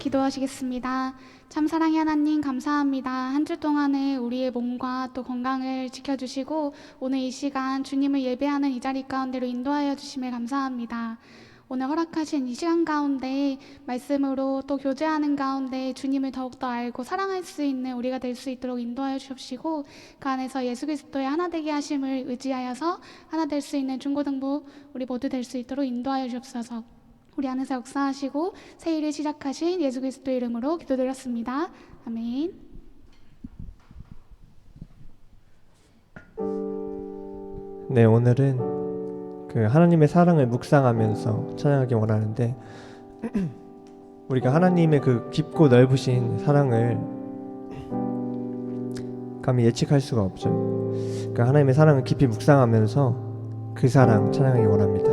기도하시겠습니다. 참 사랑의 하나님 감사합니다. 한 주 동안에 우리의 몸과 또 건강을 지켜주시고 오늘 이 시간 주님을 예배하는 이 자리 가운데로 인도하여 주심에 감사합니다. 오늘 허락하신 이 시간 가운데 말씀으로 또 교제하는 가운데 주님을 더욱더 알고 사랑할 수 있는 우리가 될 수 있도록 인도하여 주옵시고 그 안에서 예수 그리스도의 하나 되게 하심을 의지하여서 하나 될 수 있는 중고등부 우리 모두 될 수 있도록 인도하여 주옵소서. 우리 안에서 역사하시고 새 일을 시작하신 예수 그리스도의 이름으로 기도드렸습니다. 아멘. 네, 오늘은 그 하나님의 사랑을 묵상하면서 찬양하기 원하는데 우리가 하나님의 그 깊고 넓으신 사랑을 감히 예측할 수가 없죠. 그러니까 하나님의 사랑을 깊이 묵상하면서 그 사랑 찬양하기 원합니다.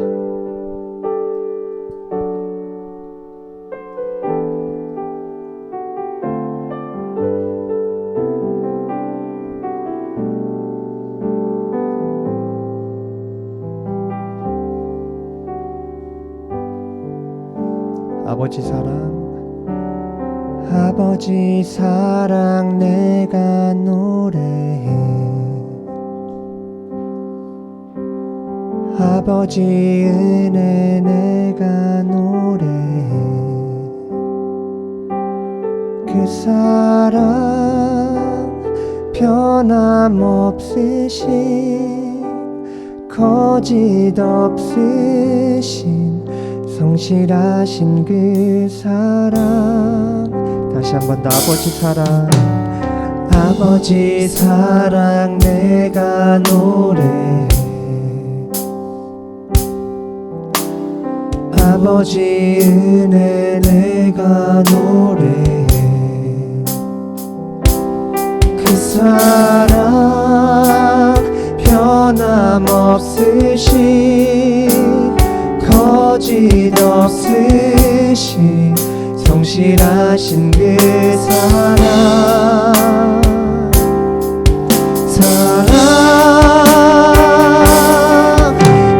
아버지 사랑 내가 노래해. 아버지 은혜 내가 노래해. 그 사랑 변함없으신 거짓 없으신 성실하신 그 사랑. 다시 한 번 더 아버지 사랑 내가 노래해. 아버지 은혜 내가 노래해. 그 사랑 변함없으신 거짓 없으신 성실하신 그 사랑.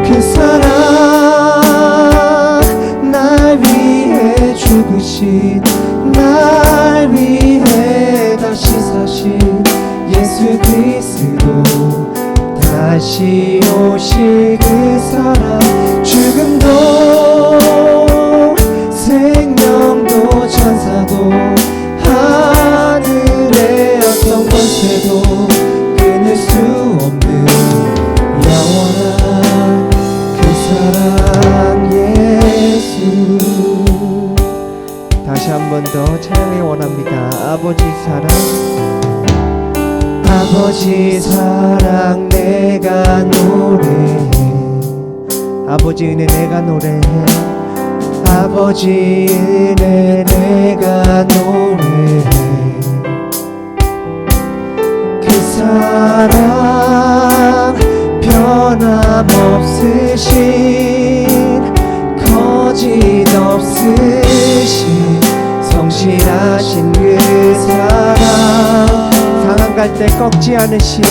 그 사랑 날 위해 죽으신 날 위해 다시 사신 예수 그리스도 다시 오실 그 사랑. 죽음도 생명도 천사도 하늘의 어떤 권세도 끊을 수 없는 영원한 그 사랑 예수. 다시 한 번 더 찬양해 원합니다. 아버지 사랑 내가 노래해. 아버지 은혜 내가 노래해. 아버지 은혜 내가 노래해. 그 사랑 변함없으신 거짓 없으신 성실하신 그 사랑. 상한 갈 때 꺾지 않으시는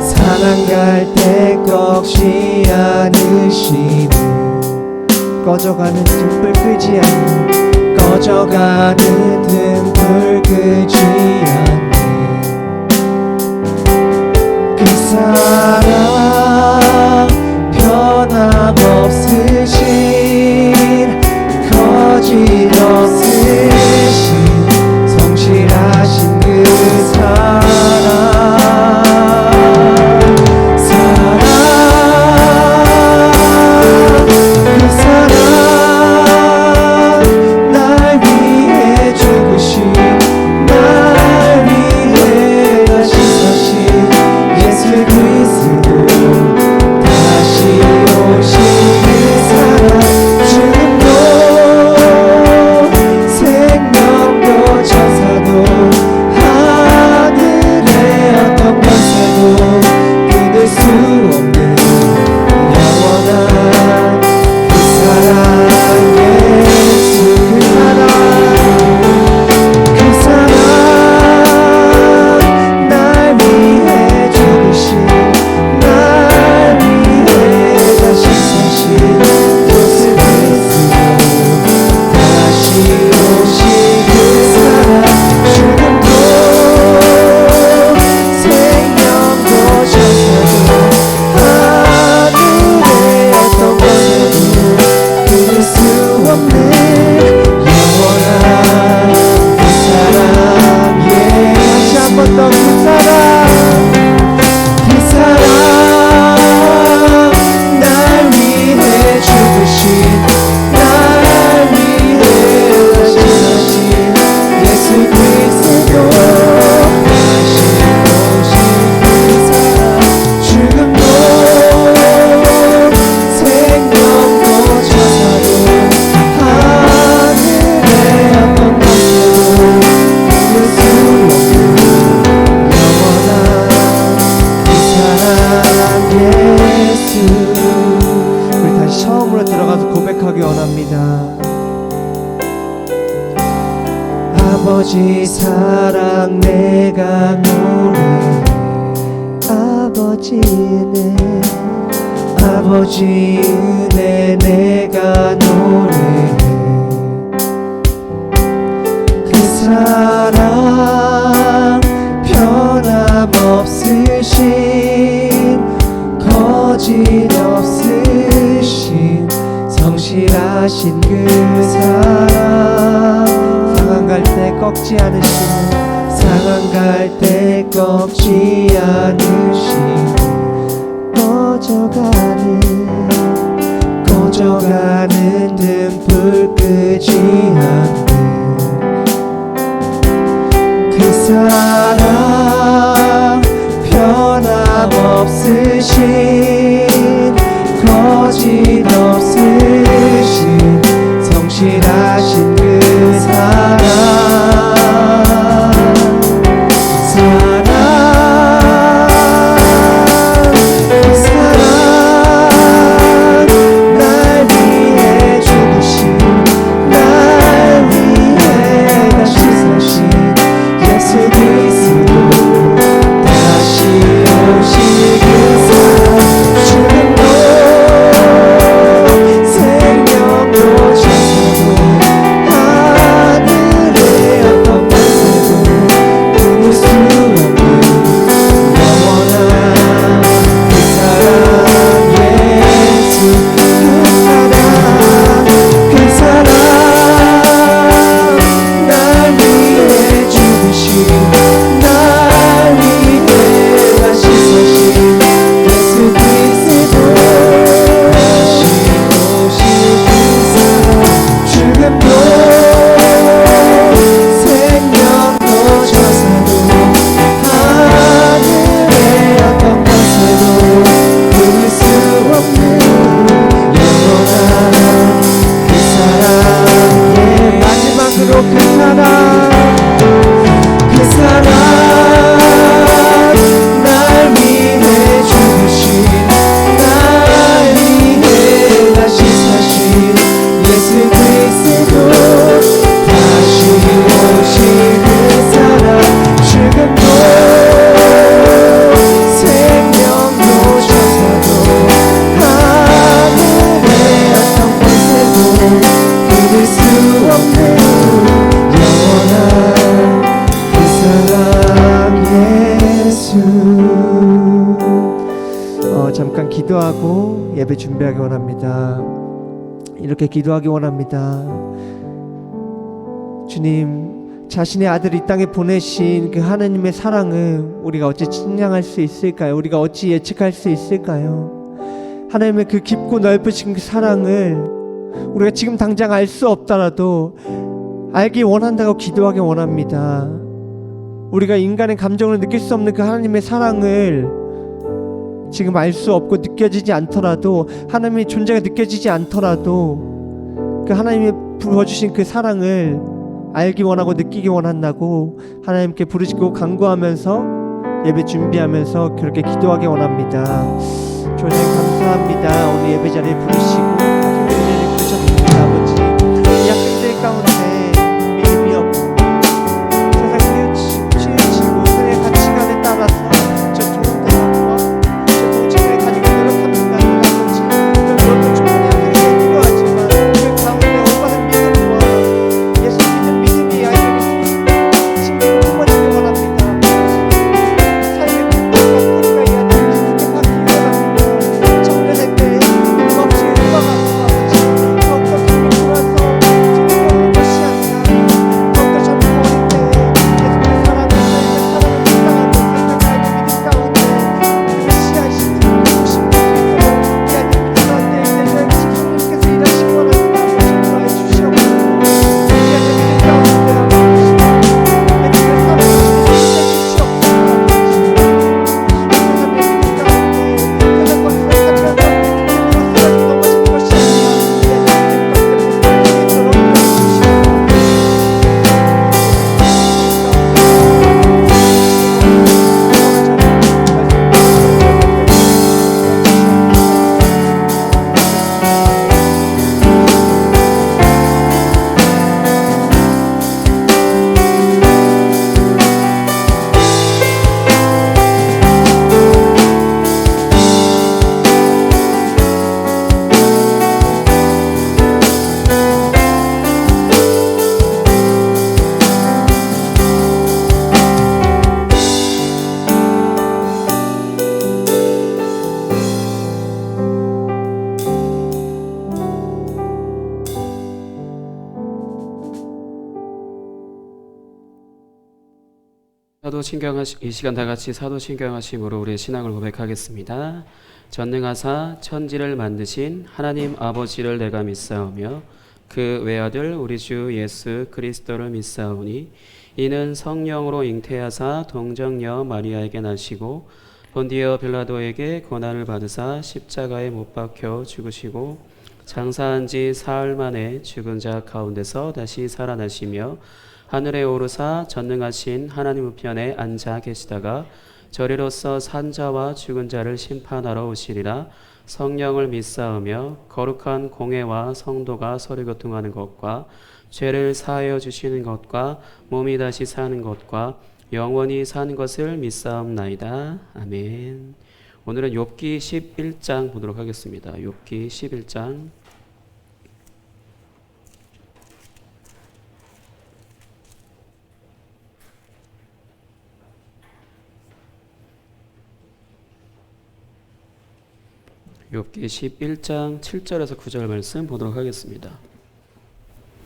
상한 갈 때 꺾지 않으시는 꺼져가는 등불 끄지 않는 꺼져가는 등불 끄지 않는 그 사랑 변함없으신 거짓 없으신 성실하신 그 사랑. 예수 그리스도 아버지 사랑 내가 노래해 아버지 은혜 아버지 은혜 내가 노래해 그 사랑 변함없으신 거짓 없으신 성실하신 그 사랑 상한 갈 때 꺾지 않으시는 상한 갈 때 꺾지 않으시고 꺼져가는 등불 끄지 않는 그 사랑 변함없으신 거짓 없으신 성실하신 그 사랑 날 위해 죽으신 날 위해 다시 사신 예수 그리스도 다시 오신 그 사랑 죽음도 생명도 천사도 하늘의 어떤 권세도 끊을 수 없는 영원한 그 사랑 예수 그 사랑 날 위해 죽으신 날 위해 다시 사신 예수 그리스도 다시 오신 그 사랑 죽음도 생명도 천사도 하늘의 어떤 권세도 끊을 수 없는 영원한 그 사랑의 마지막으로 그 사랑 날 위해 죽으신 날 위해 다시 사신 예수 그리스도 다시 오신 그 사랑 죽음도 생명도 천사도 하늘의 어떤 권세도 끊을 수 없는 영원한 그 사랑 예수. 잠깐 기도하고 예배 준비하기 원합니다. 이렇게 기도하기 원합니다. 주님, 자신의 아들 이 땅에 보내신 그 하나님의 사랑을 우리가 어찌 측량할 수 있을까요? 우리가 어찌 예측할 수 있을까요? 하나님의 그 깊고 넓으신 그 사랑을 우리가 지금 당장 알 수 없더라도 알기 원한다고 기도하기 원합니다. 우리가 인간의 감정을 느낄 수 없는 그 하나님의 사랑을 지금 알 수 없고 느껴지지 않더라도, 하나님의 존재가 느껴지지 않더라도 그 하나님이 부어주신 그 사랑을 알기 원하고 느끼기 원한다고 하나님께 부르짖고 간구하면서 예배 준비하면서 그렇게 기도하기 원합니다. 주님 감사합니다. 오늘 예배 자리에 부르시고 교회를 부르셨습니다. 아버지, 이 학생들 가운데 믿음이 없고 세상 치우치고 그의 가치관에 따라서 저 좋은 대학과 저 도직을 가지고 노력합니다. 아버지, 그것도 충분히 학생들이 필요하지만 그 가운데 올바른 믿음과 예수 믿는 믿음이 아이들이 친구를 품어지기 원합니다. 삶의 기쁨과 소리가 이 아이들을 기쁘게 받기 원합니다. 정년의 때에 힘없이 흘러가 이 시간 다 같이 사도신경하심으로 우리의 신앙을 고백하겠습니다. 전능하사 천지를 만드신 하나님 아버지를 내가 믿사오며 그 외아들 우리 주 예수 그리스도를 믿사오니 이는 성령으로 잉태하사 동정녀 마리아에게 나시고 본디오 빌라도에게 고난을 받으사 십자가에 못 박혀 죽으시고 장사한 지 사흘 만에 죽은 자 가운데서 다시 살아나시며 하늘에 오르사 전능하신 하나님 우편에 앉아 계시다가 저리로서 산자와 죽은 자를 심판하러 오시리라. 성령을 믿사오며 거룩한 공회와 성도가 서로교통하는 것과 죄를 사하여 주시는 것과 몸이 다시 사는 것과 영원히 사는 것을 믿사옵나이다. 아멘. 오늘은 욥기 11장 보도록 하겠습니다. 욥기 11장 욥기 11장 7절에서 9절 말씀 보도록 하겠습니다.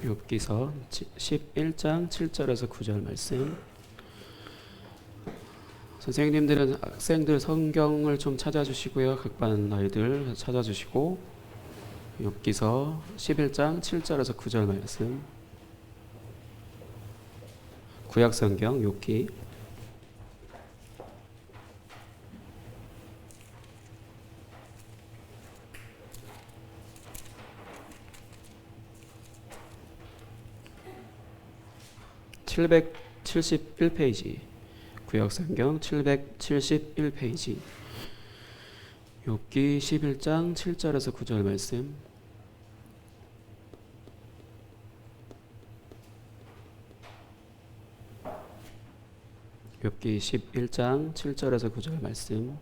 욥기서 11장 7절에서 9절 말씀. 선생님들은 학생들 성경을 좀 찾아주시고요. 각반 아이들 찾아주시고 욥기서 11장 7절에서 9절 말씀. 구약성경 욥기 771페이지 구약성경 771페이지 욥기 11장 7절에서 9절 말씀. 욥기 11장 7절에서 9절 말씀.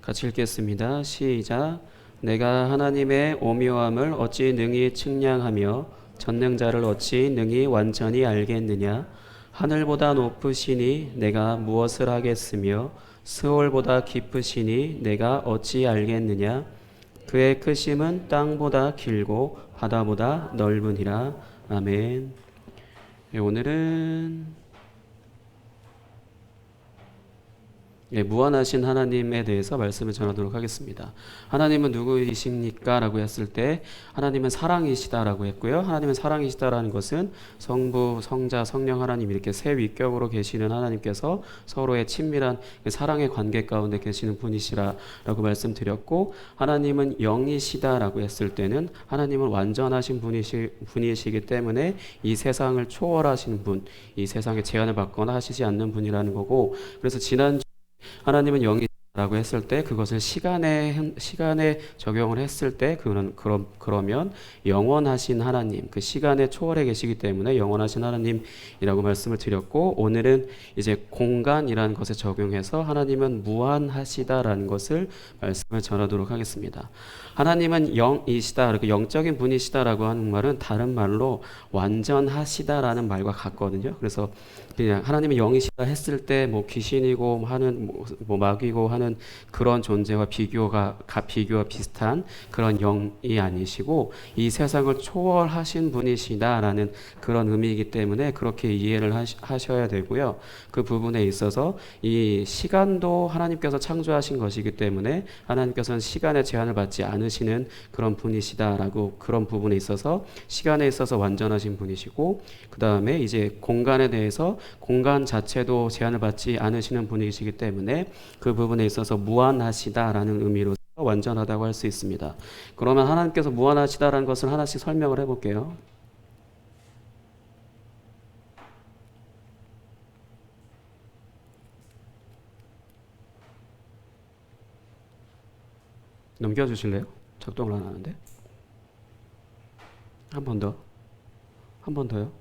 같이 읽겠습니다. 시작. 내가 하나님의 오묘함을 어찌 능히 측량하며 전능자를 어찌 능히 완전히 알겠느냐. 하늘보다 높으시니 내가 무엇을 하겠으며 스올보다 깊으시니 내가 어찌 알겠느냐. 그의 크심은 땅보다 길고 바다보다 넓으니라. 아멘. 오늘은 무한하신 하나님에 대해서 말씀을 전하도록 하겠습니다. 하나님은 누구이십니까? 라고 했을 때 하나님은 사랑이시다라고 했고요. 하나님은 사랑이시다라는 것은 성부, 성자, 성령 하나님 이렇게 세 위격으로 계시는 하나님께서 서로의 친밀한 사랑의 관계 가운데 계시는 분이시라고 말씀드렸고, 하나님은 영이시다라고 했을 때는 하나님은 완전하신 분이시기 때문에 이 세상을 초월하시는 분, 이 세상에 제한을 받거나 하시지 않는 분이라는 거고, 그래서 하나님은 영이라고 했을 때 그것을 시간에 적용을 했을 때 그러면 영원하신 하나님, 그 시간에 초월해 계시기 때문에 영원하신 하나님이라고 말씀을 드렸고, 오늘은 이제 공간이라는 것에 적용해서 하나님은 무한하시다라는 것을 말씀을 전하도록 하겠습니다. 하나님은 영이시다, 그리고 영적인 분이시다라고 하는 말은 다른 말로 완전하시다라는 말과 같거든요. 그래서 그냥 하나님은 영이시다 했을 때 뭐 귀신이고 하는 뭐 마귀고 하는 그런 존재와 비교와 비슷한 그런 영이 아니시고 이 세상을 초월하신 분이시다라는 그런 의미이기 때문에 그렇게 이해를 하셔야 되고요. 그 부분에 있어서 이 시간도 하나님께서 창조하신 것이기 때문에 하나님께서는 시간의 제한을 받지 않으시는 그런 분이시다라고, 그런 부분에 있어서 시간에 있어서 완전하신 분이시고, 그 다음에 이제 공간에 대해서 공간 자체도 제한을 받지 않으시는 분이시기 때문에 그 부분에 있어서 무한하시다라는 의미로 완전하다고 할 수 있습니다. 그러면 하나님께서 무한하시다라는 것을 하나씩 설명을 해볼게요. 넘겨주실래요? 작동을 안 하는데. 한 번 더. 한 번 더요.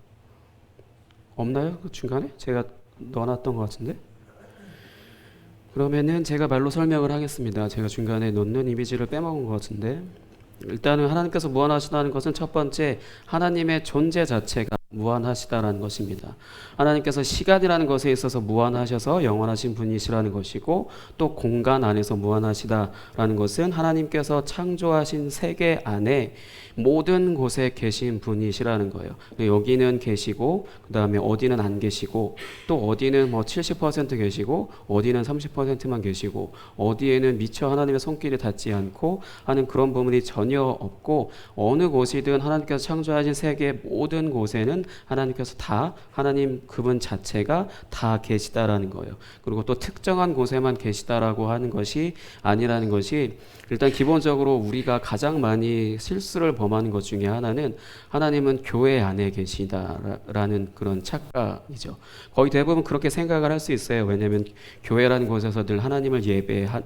없나요? 그 중간에? 제가 넣어놨던 것 같은데. 그러면은 제가 말로 설명을 하겠습니다. 제가 중간에 넣는 이미지를 빼먹은 것 같은데. 일단은 하나님께서 무한하시다는 것은 첫 번째, 하나님의 존재 자체가 무한하시다라는 것입니다. 하나님께서 시간이라는 것에 있어서 무한하셔서 영원하신 분이시라는 것이고, 또 공간 안에서 무한하시다라는 것은 하나님께서 창조하신 세계 안에 모든 곳에 계신 분이시라는 거예요. 여기는 계시고, 그 다음에 어디는 안 계시고, 또 어디는 뭐 70% 계시고, 어디는 30%만 계시고, 어디에는 미처 하나님의 손길이 닿지 않고 하는 그런 부분이 전혀 없고, 어느 곳이든 하나님께서 창조하신 세계 모든 곳에는 하나님께서 다, 하나님 그분 자체가 다 계시다라는 거예요. 그리고 또 특정한 곳에만 계시다라고 하는 것이 아니라는 것이, 일단 기본적으로 우리가 가장 많이 실수를 범하는 것 중에 하나는 하나님은 교회 안에 계시다라는 그런 착각이죠. 거의 대부분 그렇게 생각을 할 수 있어요. 왜냐하면 교회라는 곳에서 늘 하나님을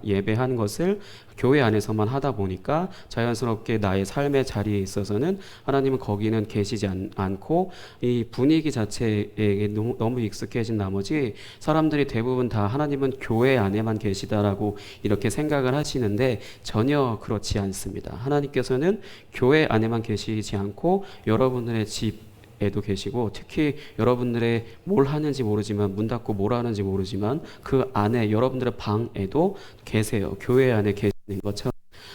예배하는 것을 교회 안에서만 하다 보니까 자연스럽게 나의 삶의 자리에 있어서는 하나님은 거기는 계시지 않고, 이 분위기 자체에 너무 익숙해진 나머지 사람들이 대부분 다 하나님은 교회 안에만 계시다라고 이렇게 생각을 하시는데, 전혀 그렇지 않습니다. 하나님께서는 교회 안에만 계시지 않고 여러분들의 집에도 계시고, 특히 여러분들의 뭘 하는지 모르지만, 문 닫고 뭘 하는지 모르지만 그 안에 여러분들의 방에도 계세요. 교회 안에 계시는 것처럼.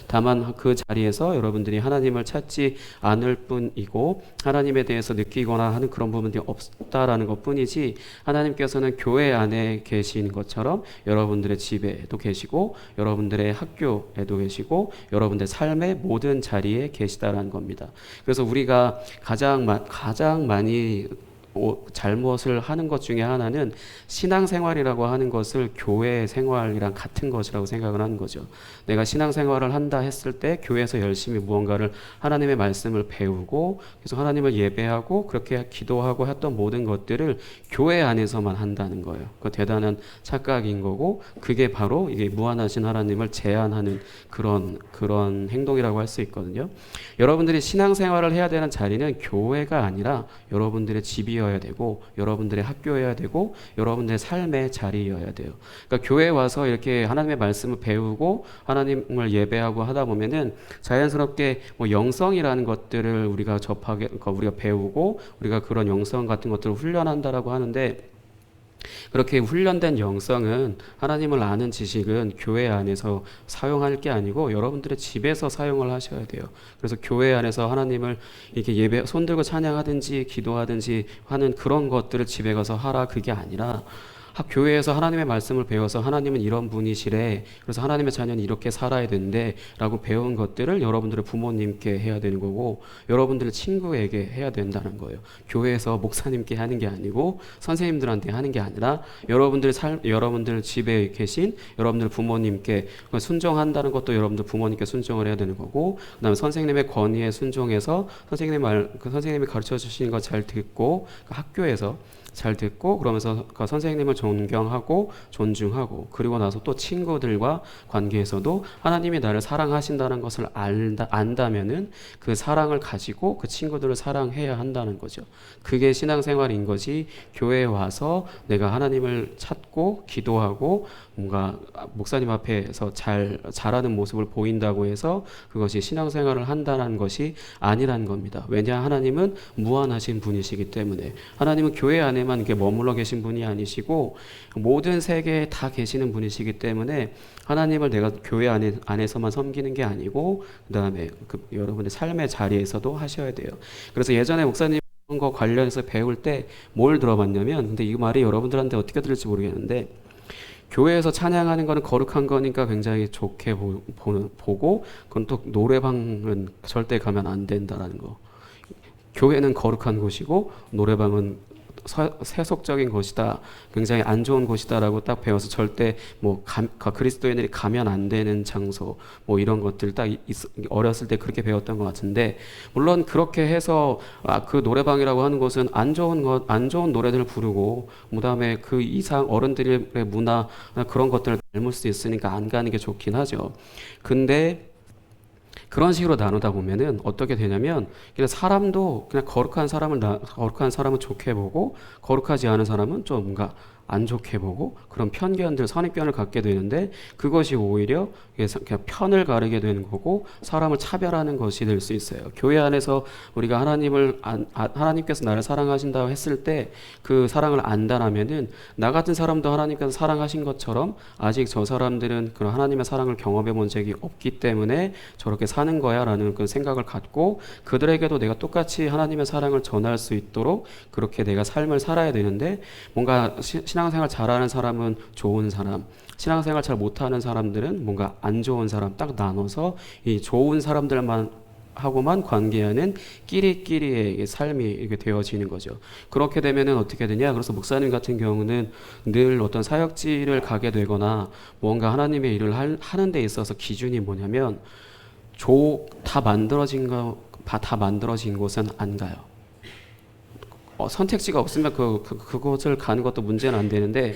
다만 그 자리에서 여러분들이 하나님을 찾지 않을 뿐이고, 하나님에 대해서 느끼거나 하는 그런 부분들이 없다라는 것 뿐이지, 하나님께서는 교회 안에 계신 것처럼 여러분들의 집에도 계시고, 여러분들의 학교에도 계시고, 여러분들의 삶의 모든 자리에 계시다라는 겁니다. 그래서 우리가 가장 많이 잘못을 하는 것 중에 하나는 신앙생활이라고 하는 것을 교회 생활이랑 같은 것이라고 생각을 하는 거죠. 내가 신앙생활을 한다 했을 때 교회에서 열심히 무언가를, 하나님의 말씀을 배우고 그래서 하나님을 예배하고 그렇게 기도하고 했던 모든 것들을 교회 안에서만 한다는 거예요. 그 대단한 착각인 거고, 그게 바로 이게 무한하신 하나님을 제한하는 그런 행동이라고 할 수 있거든요. 여러분들이 신앙생활을 해야 되는 자리는 교회가 아니라 여러분들의 집이어야 되고, 여러분들의 학교여야 되고, 여러분들의 삶의 자리여야 돼요. 그러니까 교회에 와서 이렇게 하나님의 말씀을 배우고 하나님을 예배하고 하다 보면은 자연스럽게 뭐 영성이라는 것들을 우리가 우리가 배우고, 우리가 그런 영성 같은 것들을 훈련한다라고 하는데, 그렇게 훈련된 영성은, 하나님을 아는 지식은 교회 안에서 사용할 게 아니고 여러분들의 집에서 사용을 하셔야 돼요. 그래서 교회 안에서 하나님을 이렇게 손들고 찬양하든지 기도하든지 하는 그런 것들을 집에 가서 하라, 그게 아니라 교회에서 하나님의 말씀을 배워서 하나님은 이런 분이시래, 그래서 하나님의 자녀는 이렇게 살아야 된대 라고 배운 것들을 여러분들의 부모님께 해야 되는 거고, 여러분들의 친구에게 해야 된다는 거예요. 교회에서 목사님께 하는 게 아니고 선생님들한테 하는 게 아니라 여러분들 집에 계신 여러분들 부모님께 순종한다는 것도 여러분들 부모님께 순종을 해야 되는 거고, 그다음에 선생님의 권위에 순종해서 선생님이 가르쳐 주시는 거 잘 듣고, 학교에서 잘 듣고, 그러면서 그 선생님을 존경하고 존중하고, 그리고 나서 또 친구들과 관계에서도 하나님이 나를 사랑하신다는 것을 안다면은 그 사랑을 가지고 그 친구들을 사랑해야 한다는 거죠. 그게 신앙생활인 것이, 교회에 와서 내가 하나님을 찾고 기도하고 뭔가 목사님 앞에서 잘하는 모습을 보인다고 해서 그것이 신앙생활을 한다는 것이 아니라는 겁니다. 왜냐, 하나님은 무한하신 분이시기 때문에. 하나님은 교회 안에만 이렇게 머물러 계신 분이 아니시고 모든 세계에 다 계시는 분이시기 때문에, 하나님을 내가 교회 안에서만 섬기는 게 아니고 그 다음에 여러분의 삶의 자리에서도 하셔야 돼요. 그래서 예전에 목사님 거 관련해서 배울 때 뭘 들어봤냐면, 근데 이 말이 여러분들한테 어떻게 들을지 모르겠는데, 교회에서 찬양하는 거는 거룩한 거니까 굉장히 좋게 보고, 그건 또 노래방은 절대 가면 안 된다라는 거. 교회는 거룩한 곳이고 노래방은 세속적인 것이다, 굉장히 안 좋은 곳이다라고 딱 배워서 절대 그리스도인들이 가면 안 되는 장소, 뭐 이런 것들 딱 어렸을 때 그렇게 배웠던 것 같은데, 물론 그렇게 해서 그 노래방이라고 하는 곳은 안 좋은 노래들을 부르고, 그다음에 그 이상 어른들의 문화 그런 것들을 닮을 수 있으니까 안 가는 게 좋긴 하죠. 근데 그런 식으로 나누다 보면은 어떻게 되냐면, 그냥 사람도 그냥 거룩한 사람은 좋게 보고, 거룩하지 않은 사람은 좀 뭔가 안 좋게 보고 그런 편견들, 선입견을 갖게 되는데 그것이 오히려 그냥 편을 가르게 되는 거고 사람을 차별하는 것이 될 수 있어요. 교회 안에서 우리가 하나님께서 나를 사랑하신다고 했을 때 그 사랑을 안다라면은 나 같은 사람도 하나님께서 사랑하신 것처럼 아직 저 사람들은 그런 하나님의 사랑을 경험해 본 적이 없기 때문에 저렇게 사는 거야라는 그 생각을 갖고 그들에게도 내가 똑같이 하나님의 사랑을 전할 수 있도록 그렇게 내가 삶을 살아야 되는데 뭔가 신앙생활 잘하는 사람은 좋은 사람, 신앙생활 잘 못하는 사람들은 뭔가 안 좋은 사람 딱 나눠서 이 좋은 사람들만 하고만 관계하는 끼리끼리의 삶이 이렇게 되어지는 거죠. 그렇게 되면은 어떻게 되냐? 그래서 목사님 같은 경우는 늘 어떤 사역지를 가게 되거나 뭔가 하나님의 일을 하는 데 있어서 기준이 뭐냐면 다 만들어진 곳은 안 가요. 선택지가 없으면 그곳을 가는 것도 문제는 안 되는데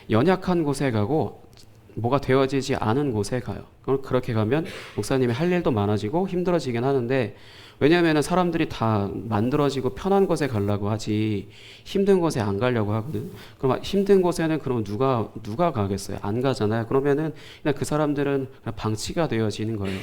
연약한 곳에 가고 뭐가 되어지지 않은 곳에 가요. 그럼 그렇게 가면 목사님이 할 일도 많아지고 힘들어지긴 하는데 왜냐하면 사람들이 다 만들어지고 편한 곳에 가려고 하지 힘든 곳에 안 가려고 하거든. 그럼 힘든 곳에는 그럼 누가 가겠어요? 안 가잖아요. 그러면은 그냥 그 사람들은 그냥 방치가 되어지는 거예요.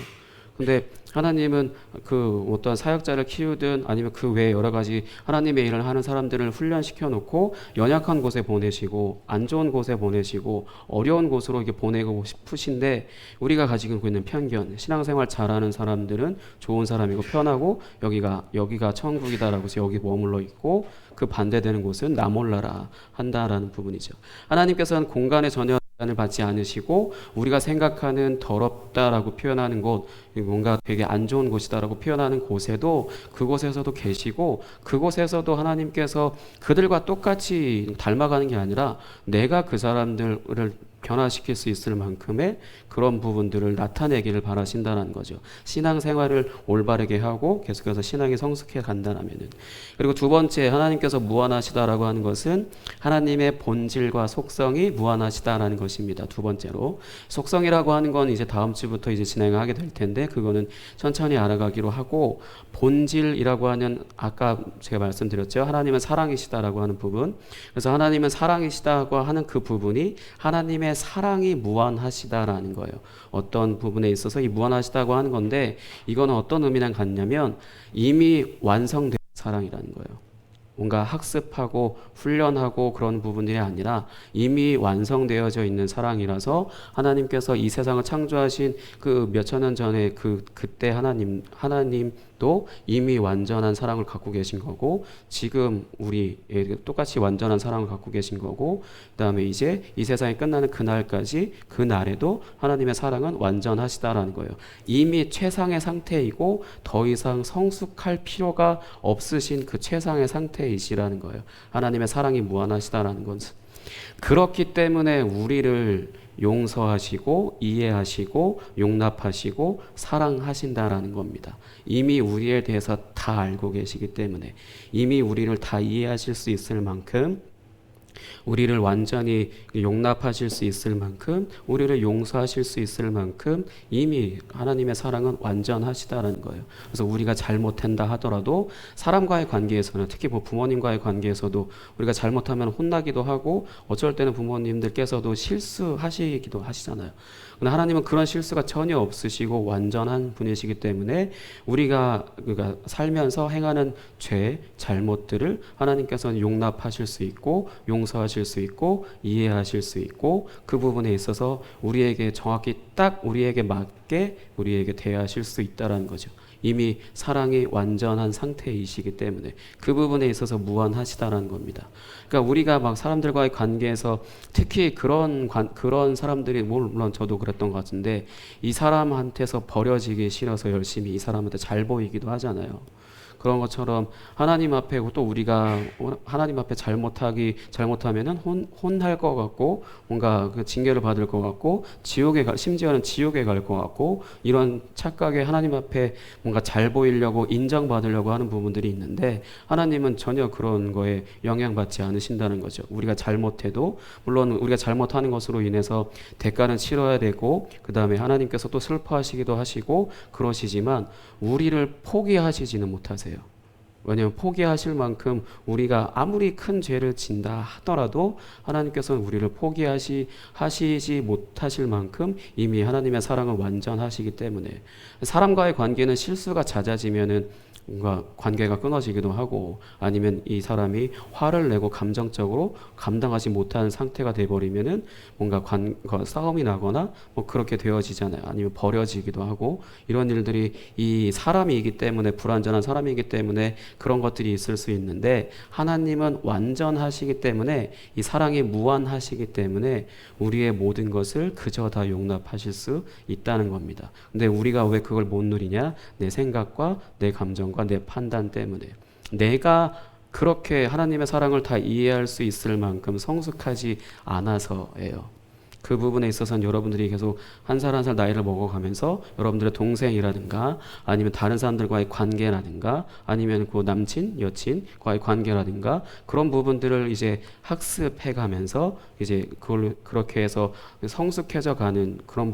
근데 하나님은 그 어떤 사역자를 키우든 아니면 그 외에 여러 가지 하나님의 일을 하는 사람들을 훈련시켜 놓고 연약한 곳에 보내시고 안 좋은 곳에 보내시고 어려운 곳으로 이렇게 보내고 싶으신데 우리가 가지고 있는 편견, 신앙생활 잘하는 사람들은 좋은 사람이고 편하고 여기가 천국이다라고 해서 여기 머물러 있고 그 반대되는 곳은 나 몰라라 한다라는 부분이죠. 하나님께서는 공간에 전혀 을 받지 않으시고 우리가 생각하는 더럽다라고 표현하는 곳, 뭔가 되게 안 좋은 곳이다라고 표현하는 곳에도 그곳에서도 계시고 그곳에서도 하나님께서 그들과 똑같이 닮아가는 게 아니라 내가 그 사람들을 변화시킬 수 있을 만큼의 그런 부분들을 나타내기를 바라신다는 거죠. 신앙생활을 올바르게 하고 계속해서 신앙이 성숙해 간다라면은. 그리고 두 번째 하나님께서 무한하시다라고 하는 것은 하나님의 본질과 속성이 무한하시다라는 것입니다. 두 번째로 속성이라고 하는 건 이제 다음 주부터 이제 진행하게 될 텐데 그거는 천천히 알아가기로 하고 본질이라고 하는 아까 제가 말씀드렸죠. 하나님은 사랑이시다라고 하는 부분. 그래서 하나님은 사랑이시다고 하는 그 부분이 하나님의 사랑이 무한하시다라는 거예요. 어떤 부분에 있어서 이 무한하시다고 하는 건데 이거는 어떤 의미랑 같냐면 이미 완성된 사랑이라는 거예요. 뭔가 학습하고 훈련하고 그런 부분이 아니라 이미 완성되어져 있는 사랑이라서 하나님께서 이 세상을 창조하신 그 몇천 년 전에 그때 하나님도 이미 완전한 사랑을 갖고 계신 거고 지금 우리 똑같이 완전한 사랑을 갖고 계신 거고 그다음에 이제 이 세상이 끝나는 그날까지 그 날에도 하나님의 사랑은 완전하시다라는 거예요. 이미 최상의 상태이고 더 이상 성숙할 필요가 없으신 그 최상의 상태이시라는 거예요. 하나님의 사랑이 무한하시다라는 것은 그렇기 때문에 우리를 용서하시고 이해하시고 용납하시고 사랑하신다라는 겁니다. 이미 우리에 대해서 다 알고 계시기 때문에 이미 우리를 다 이해하실 수 있을 만큼 우리를 완전히 용납하실 수 있을 만큼 우리를 용서하실 수 있을 만큼 이미 하나님의 사랑은 완전하시다는 거예요. 그래서 우리가 잘못한다 하더라도 사람과의 관계에서는 특히 뭐 부모님과의 관계에서도 우리가 잘못하면 혼나기도 하고 어쩔 때는 부모님들께서도 실수하시기도 하시잖아요. 근데 하나님은 그런 실수가 전혀 없으시고 완전한 분이시기 때문에 우리가 살면서 행하는 죄, 잘못들을 하나님께서는 용납하실 수 있고 용서하실 수 있고 이해하실 수 있고 그 부분에 있어서 우리에게 정확히 딱 우리에게 맞게 우리에게 대하실 수 있다는 거죠. 이미 사랑이 완전한 상태이시기 때문에 그 부분에 있어서 무한하시다라는 겁니다. 그러니까 우리가 막 사람들과의 관계에서 특히 그런 사람들이 물론 저도 그랬던 것 같은데 이 사람한테서 버려지기 싫어서 열심히 이 사람한테 잘 보이기도 하잖아요. 그런 것처럼 하나님 앞에 또 우리가 하나님 앞에 잘못하면은 혼날 것 같고 뭔가 그 징계를 받을 것 같고 심지어는 지옥에 갈 것 같고 이런 착각에 하나님 앞에 뭔가 잘 보이려고 인정받으려고 하는 부분들이 있는데 하나님은 전혀 그런 거에 영향받지 않으신다는 거죠. 우리가 잘못해도 물론 우리가 잘못하는 것으로 인해서 대가는 치러야 되고 그 다음에 하나님께서 또 슬퍼하시기도 하시고 그러시지만 우리를 포기하시지는 못하세요. 왜냐하면 포기하실 만큼 우리가 아무리 큰 죄를 진다 하더라도 하나님께서는 우리를 하시지 못하실 만큼 이미 하나님의 사랑을 완전하시기 때문에 사람과의 관계는 실수가 잦아지면은 뭔가 관계가 끊어지기도 하고 아니면 이 사람이 화를 내고 감정적으로 감당하지 못하는 상태가 돼버리면은 뭔가 싸움이 나거나 뭐 그렇게 되어지잖아요. 아니면 버려지기도 하고 이런 일들이 이 사람이기 때문에 불완전한 사람이기 때문에 그런 것들이 있을 수 있는데 하나님은 완전하시기 때문에 이 사랑이 무한하시기 때문에 우리의 모든 것을 그저 다 용납하실 수 있다는 겁니다. 근데 우리가 왜 그걸 못 누리냐? 내 생각과 내 감정과 내 판단 때문에 내가 그렇게 하나님의 사랑을 다 이해할 수 있을 만큼 성숙하지 않아서예요. 그 부분에 있어서는 여러분들이 계속 한 살 한 살 나이를 먹어가면서 여러분들의 동생이라든가 아니면 다른 사람들과의 관계라든가 아니면 그 남친, 여친과의 관계라든가 그런 부분들을 이제 학습해가면서 이제 그걸 그렇게 해서 성숙해져 가는 그런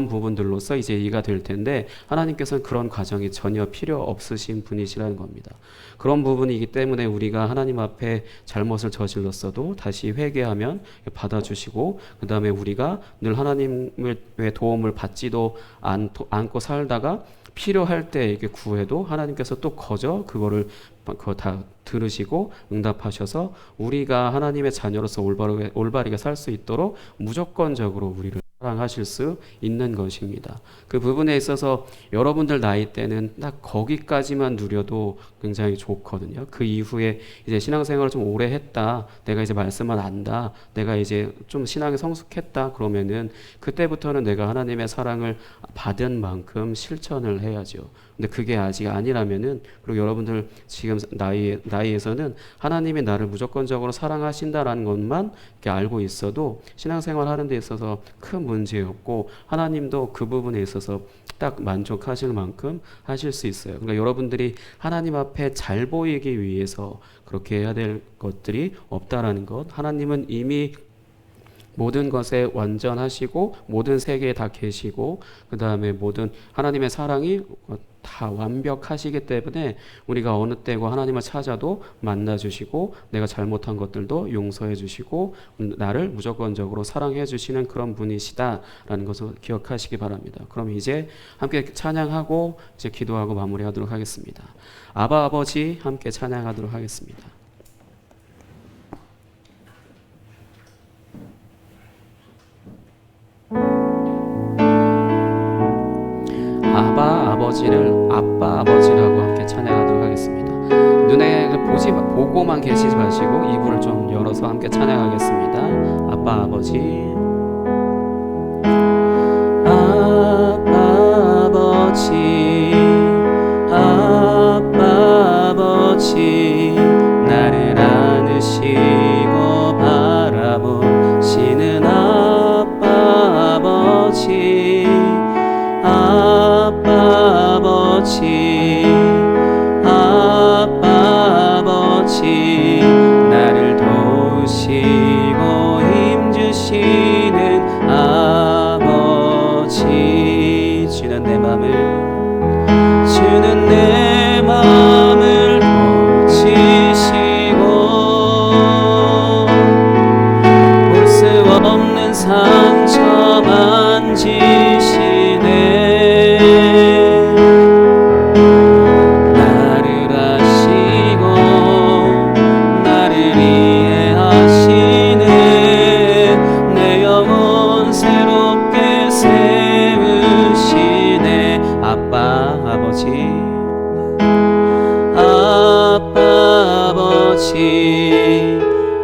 부분들로서 이제 이해가 될 텐데 하나님께서는 그런 과정이 전혀 필요 없으신 분이시라는 겁니다. 그런 부분이기 때문에 우리가 하나님 앞에 잘못을 저질렀어도 다시 회개하면 받아주시고 그 다음에 우리가 늘 하나님의 도움을 받지도 않고 살다가 필요할 때 이렇게 구해도 하나님께서 또 거저 그거 다 들으시고 응답하셔서 우리가 하나님의 자녀로서 올바르게 살 수 있도록 무조건적으로 우리를 사랑하실 수 있는 것입니다. 그 부분에 있어서 여러분들 나이 때는 딱 거기까지만 누려도 굉장히 좋거든요. 그 이후에 이제 신앙생활을 좀 오래 했다, 내가 이제 말씀을 안다, 내가 이제 좀 신앙에 성숙했다 그러면은 그때부터는 내가 하나님의 사랑을 받은 만큼 실천을 해야죠. 근데 그게 아직 아니라면은, 그리고 여러분들 지금 나이에서는 하나님이 나를 무조건적으로 사랑하신다라는 것만 이렇게 알고 있어도 신앙생활 하는 데 있어서 큰 문제였고 하나님도 그 부분에 있어서 딱 만족하실 만큼 하실 수 있어요. 그러니까 여러분들이 하나님 앞에 잘 보이기 위해서 그렇게 해야 될 것들이 없다라는 것, 하나님은 이미 모든 것에 완전하시고 모든 세계에 다 계시고 그 다음에 모든 하나님의 사랑이 다 완벽하시기 때문에 우리가 어느 때고 하나님을 찾아도 만나주시고 내가 잘못한 것들도 용서해 주시고 나를 무조건적으로 사랑해 주시는 그런 분이시다라는 것을 기억하시기 바랍니다. 그럼 이제 함께 찬양하고 이제 기도하고 마무리하도록 하겠습니다. 아바 아버지 함께 찬양하도록 하겠습니다. 아바 아버지를 아빠 아버지라고 함께 찬양하도록 하겠습니다. 눈에 보고만 계시지 마시고 입을 좀 열어서 함께 찬양하겠습니다. 아빠 아버지, 아빠 아버지, 아빠 아버지, 나를 안으시고 바라보시는 아빠 아버지, 아빠 아버지, 아빠 아버지, 나를 도우시고 힘주시는 아버지, 주는 내 맘을 고치시고 볼 수 없는 상처 만지시네.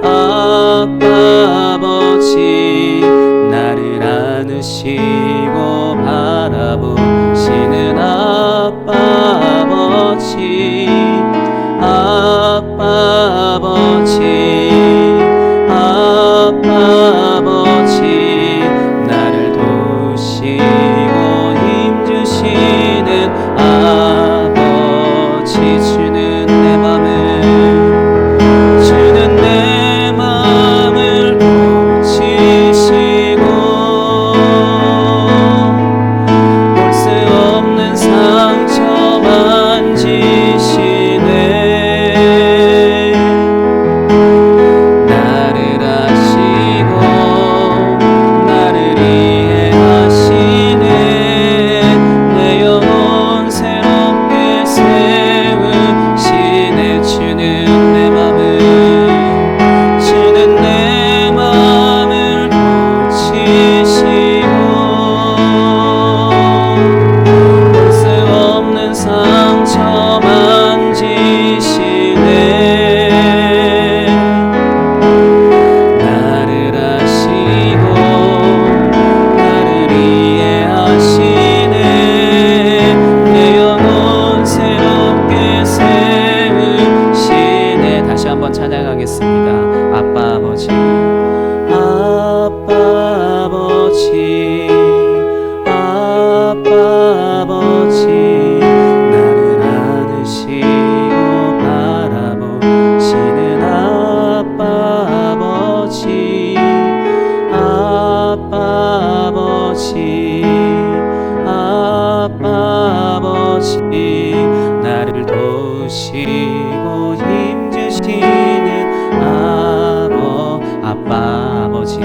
아빠 아버지, 나를 안으시고 아빠 아버지 아빠 아버지 아빠 아버지 나를 안으시고 바라보시는 아빠 아버지 아빠 아버지 아빠 아버지 나를 도우시고 힘주시는 아빠 아버지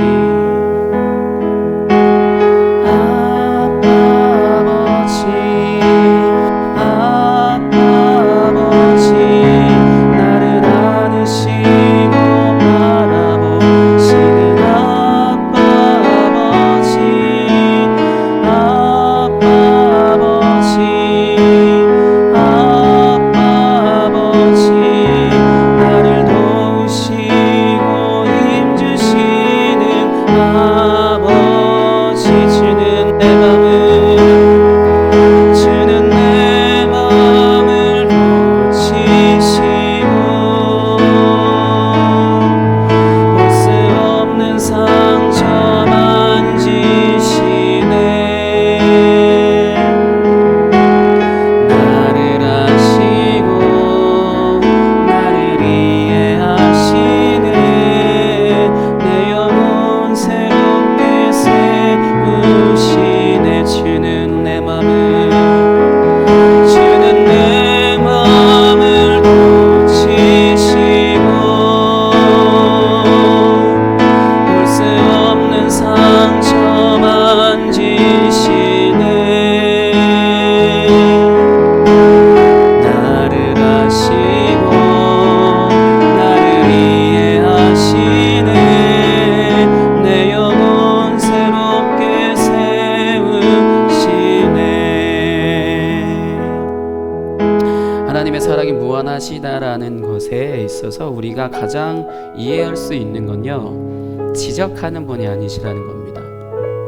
하나님의 사랑이 무한하시다라는 것에 있어서 우리가 가장 이해할 수 있는 건요, 지적하는 분이 아니시라는 겁니다.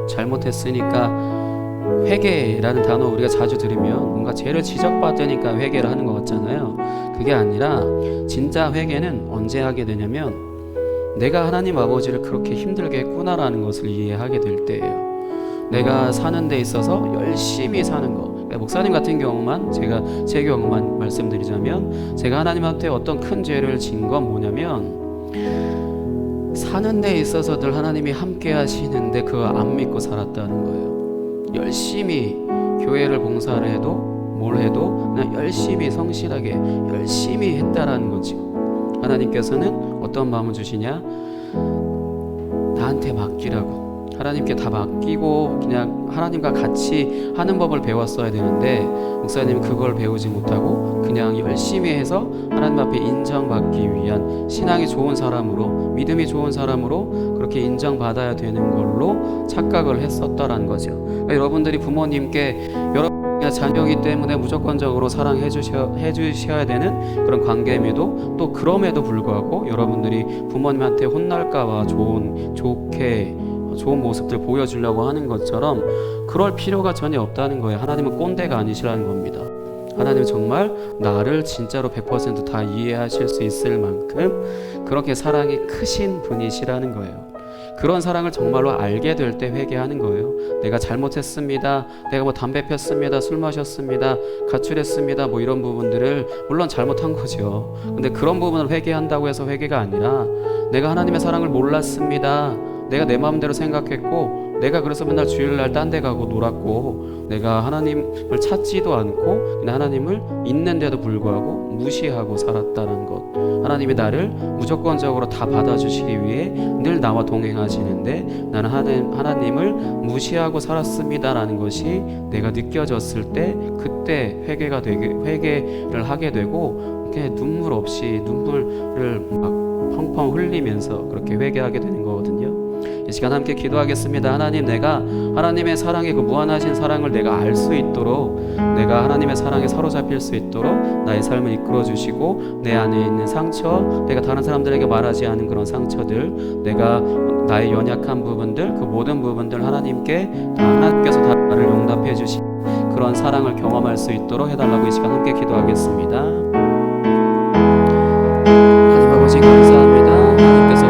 잘못했으니까 회개라는 단어 우리가 자주 들으면 뭔가 죄를 지적받으니까 회개를 하는 것 같잖아요. 그게 아니라 진짜 회개는 언제 하게 되냐면 내가 하나님 아버지를 그렇게 힘들게 했구나라는 것을 이해하게 될 때예요. 내가 사는 데 있어서 열심히 사는 거. 목사님 같은 경우만 제 경우만 말씀드리자면 제가 하나님한테 어떤 큰 죄를 진 건 뭐냐면 사는 데 있어서 늘 하나님이 함께 하시는데 그거 안 믿고 살았다는 거예요. 열심히 교회를 봉사를 해도 뭘 해도 그냥 열심히 성실하게 열심히 했다라는 거죠. 하나님께서는 어떤 마음을 주시냐? 나한테 맡기라고. 하나님께 다 맡기고 그냥 하나님과 같이 하는 법을 배웠어야 되는데 목사님 그걸 배우지 못하고 그냥 열심히 해서 하나님 앞에 인정받기 위한 신앙이 좋은 사람으로, 믿음이 좋은 사람으로 그렇게 인정받아야 되는 걸로 착각을 했었다라는 거죠. 그러니까 여러분들이 부모님께 여러분의 자녀이기 때문에 무조건적으로 사랑해 주셔야 되는 그런 관계임에도 또 그럼에도 불구하고 여러분들이 부모님한테 혼날까봐 좋은 모습들 보여주려고 하는 것처럼 그럴 필요가 전혀 없다는 거예요. 하나님은 꼰대가 아니시라는 겁니다. 하나님은 정말 나를 진짜로 100% 다 이해하실 수 있을 만큼 그렇게 사랑이 크신 분이시라는 거예요. 그런 사랑을 정말로 알게 될 때 회개하는 거예요. 내가 잘못했습니다. 내가 뭐 담배 폈습니다. 술 마셨습니다. 가출했습니다. 뭐 이런 부분들을 물론 잘못한 거죠. 근데 그런 부분을 회개한다고 해서 회개가 아니라 내가 하나님의 사랑을 몰랐습니다. 내가 내 마음대로 생각했고 내가 그래서 맨날 주일날 딴 데 가고 놀았고 내가 하나님을 찾지도 않고 그냥 하나님을 있는데도 불구하고 무시하고 살았다는 것. 하나님이 나를 무조건적으로 다 받아주시기 위해 늘 나와 동행하시는데 나는 하나님을 무시하고 살았습니다라는 것이 내가 느껴졌을 때 그때 회개를 하게 되고 이렇게 눈물 없이 눈물을 막 펑펑 흘리면서 그렇게 회개하게 되는 거거든요. 이 시간 함께 기도하겠습니다. 하나님, 내가 하나님의 사랑의 그 무한하신 사랑을 내가 알 수 있도록, 내가 하나님의 사랑에 사로잡힐 수 있도록 나의 삶을 이끌어 주시고 내 안에 있는 상처, 내가 다른 사람들에게 말하지 않은 그런 상처들, 내가 나의 연약한 부분들, 그 모든 부분들 하나님께서 다 나를 용납해 주신 그런 사랑을 경험할 수 있도록 해달라고 이 시간 함께 기도하겠습니다. 하나님 아버지 감사합니다. 하나님께서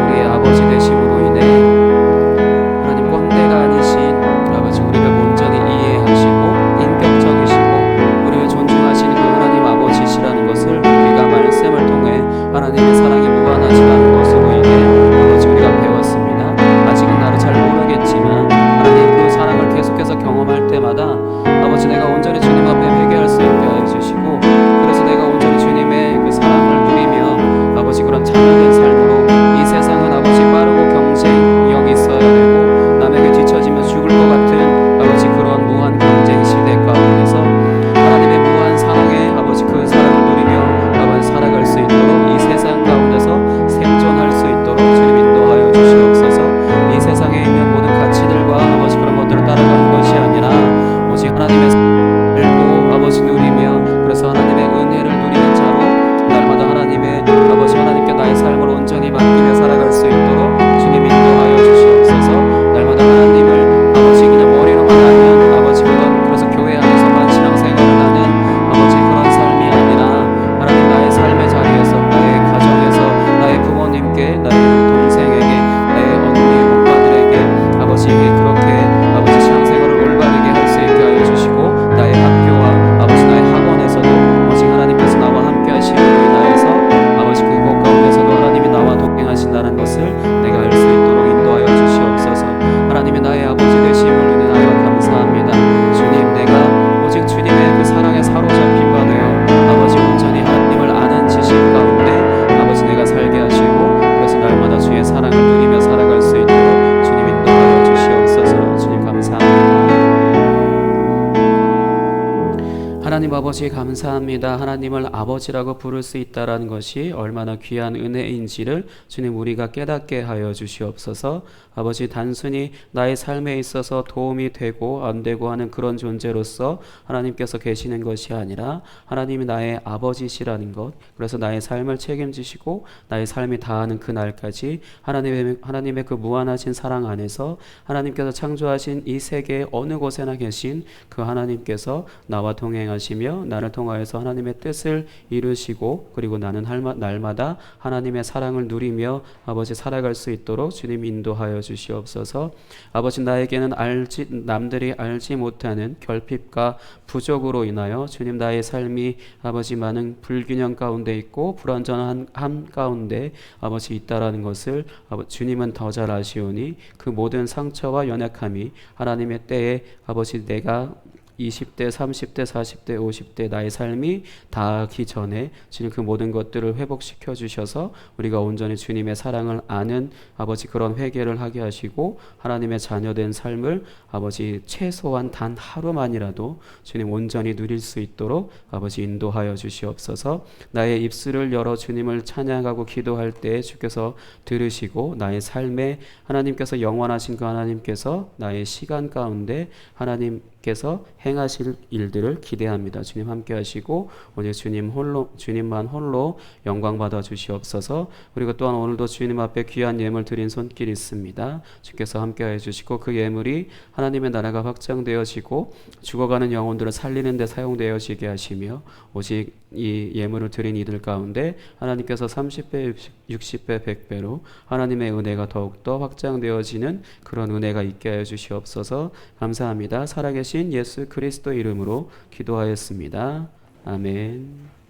아버지 감사합니다. 하나님을 아버지라고 부를 수 있다라는 것이 얼마나 귀한 은혜인지를 주님 우리가 깨닫게 하여 주시옵소서. 아버지 단순히 나의 삶에 있어서 도움이 되고 안 되고 하는 그런 존재로서 하나님께서 계시는 것이 아니라 하나님이 나의 아버지시라는 것, 그래서 나의 삶을 책임지시고 나의 삶이 다하는 그날까지 하나님의 그 무한하신 사랑 안에서 하나님께서 창조하신 이 세계의 어느 곳에나 계신 그 하나님께서 나와 동행하시며 나를 통하여서 하나님의 뜻을 이루시고 그리고 나는 날마다 하나님의 사랑을 누리며 아버지 살아갈 수 있도록 주님 인도하여 주시옵소서. 아버지 나에게는 남들이 알지 못하는 결핍과 부족으로 인하여 주님 나의 삶이 아버지 많은 불균형 가운데 있고 불완전한 가운데 아버지 있다라는 것을 주님은 더 잘 아시오니 그 모든 상처와 연약함이 하나님의 때에 아버지 내가 20대, 30대, 40대, 50대 나의 삶이 닿기 전에 주님 그 모든 것들을 회복시켜 주셔서 우리가 온전히 주님의 사랑을 아는 아버지 그런 회개를 하게 하시고 하나님의 자녀된 삶을 아버지 최소한 단 하루만이라도 주님 온전히 누릴 수 있도록 아버지 인도하여 주시옵소서. 나의 입술을 열어 주님을 찬양하고 기도할 때 주께서 들으시고 나의 삶에 하나님께서 영원하신 그 하나님께서 나의 시간 가운데 하나님께서 행하실 일들을 기대합니다. 주님 함께 하시고 오늘 주님만 홀로 영광 받아 주시옵소서. 그리고 또한 오늘도 주님 앞에 귀한 예물 드린 손길이 있습니다. 주께서 함께 해 주시고 그 예물이 하나님의 나라가 확장되어지고 죽어가는 영혼들을 살리는 데 사용되어지게 하시며 오직 이 예물을 드린 이들 가운데 하나님께서 30배, 60배, 100배로 하나님의 은혜가 더욱더 확장되어지는 그런 은혜가 있게 하여 주시옵소서. 감사합니다. 살아계신 예수 그리스도 이름으로 기도하였습니다. 아멘.